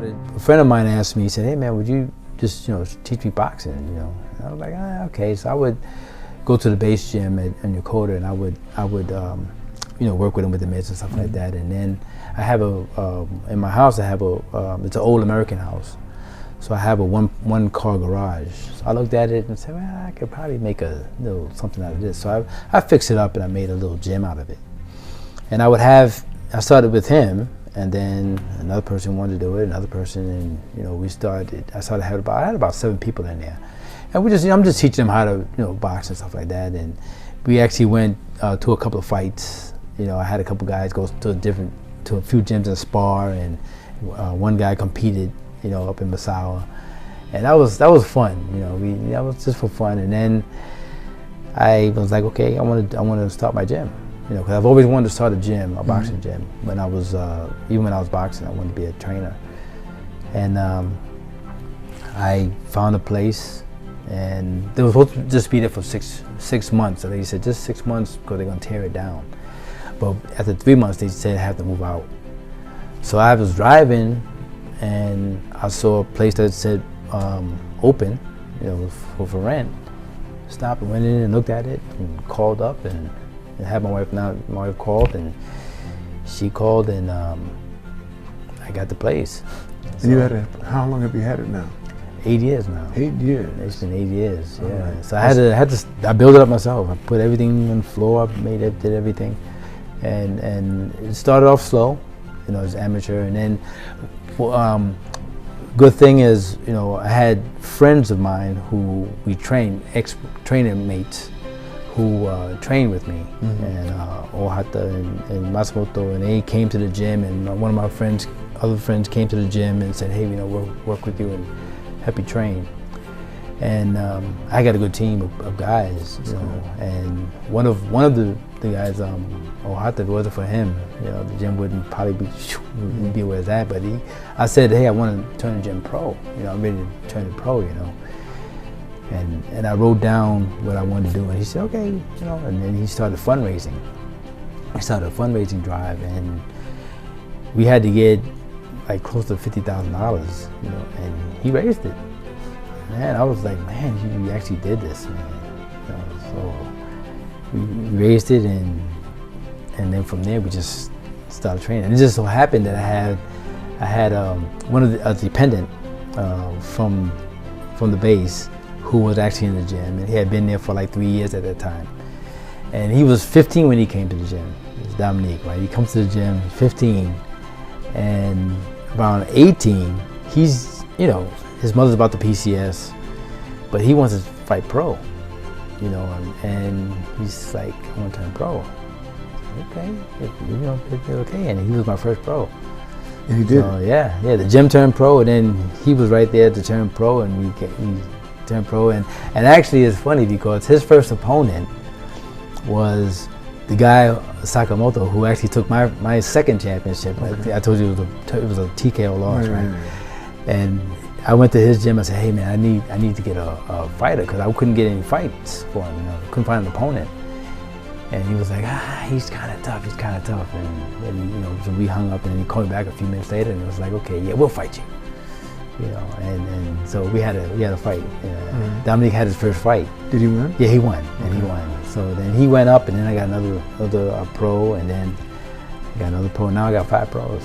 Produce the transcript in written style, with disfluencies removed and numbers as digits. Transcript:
started, a friend of mine asked me, he said, hey man, would you just, teach me boxing, And I was like, okay. So I would go to the base gym in Yokota, and I would work with him with the mitts and stuff like that. And then I have in my house, I have it's an old American house. So I have a one car garage. So I looked at it and said, well, I could probably make a little something out of this. So I fixed it up and I made a little gym out of it. And I started with him, and then another person wanted to do it, another person, and I had about 7 people in there. And I'm just teaching them how to, box and stuff like that. And we actually went to a couple of fights. I had a couple guys go to a few gyms and spar, and one guy competed, up in Masawa, and that was fun. That was just for fun. And then I was like, okay, I want to start my gym, because I've always wanted to start a gym, a boxing gym. When I was even when I was boxing, I wanted to be a trainer, and I found a place, and they were supposed to just be there for six months. So they said just 6 months because they're gonna tear it down. But after 3 months, they said I have to move out. So I was driving, and I saw a place that said open, for rent. Stopped and went in and looked at it and called up and had my wife called, and she called, and I got the place. So, and you had it, how long have you had it now? 8 years now. 8 years? It's been 8 years, yeah. Right. So I built it up myself. I put everything on the floor, did everything. And it started off slow, as amateur, and then good thing is, I had friends of mine who we trained, ex-trainer mates, who trained with me, and Ohata and Matsumoto, and they came to the gym, and one of my other friends came to the gym and said, hey, we'll work with you and help you train. And I got a good team of guys, and one of the guys, Ohata, if it wasn't for him, the gym wouldn't probably be where it's at. But I said, hey, I want to turn the gym pro. I'm ready to turn it pro. And I wrote down what I wanted to do, and he said, okay, And then he started fundraising. I started a fundraising drive, and we had to get like close to $50,000, and he raised it. Man, I was like, man, you actually did this, man. So we raised it, and then from there we just started training. And it just so happened that I had one of a dependent from the base who was actually in the gym, and he had been there for like 3 years at that time. And he was 15 when he came to the gym. It's Dominique, right? He comes to the gym, 15, and around 18, he's his mother's about the PCS, but he wants to fight pro, and he's like, I want to turn pro. Okay, okay, and he was my first pro. And he did? Yeah, the gym turned pro, and then he was right there to turn pro, and we turned pro, and actually it's funny because his first opponent was the guy, Sakamoto, who actually took my second championship. Okay. I told you it was a TKO loss, right? And I went to his gym. I said, "Hey man, I need to get a fighter because I couldn't get any fights for him. Couldn't find an opponent." And he was like, "He's kind of tough. He's kind of tough." And so we hung up, and he called me back a few minutes later, and it was like, "Okay, yeah, we'll fight you." And so we had a fight. Dominique had his first fight. Did he win? Yeah, he won, and he won. So then he went up, and then I got another pro, and then I got another pro. Now I got 5 pros.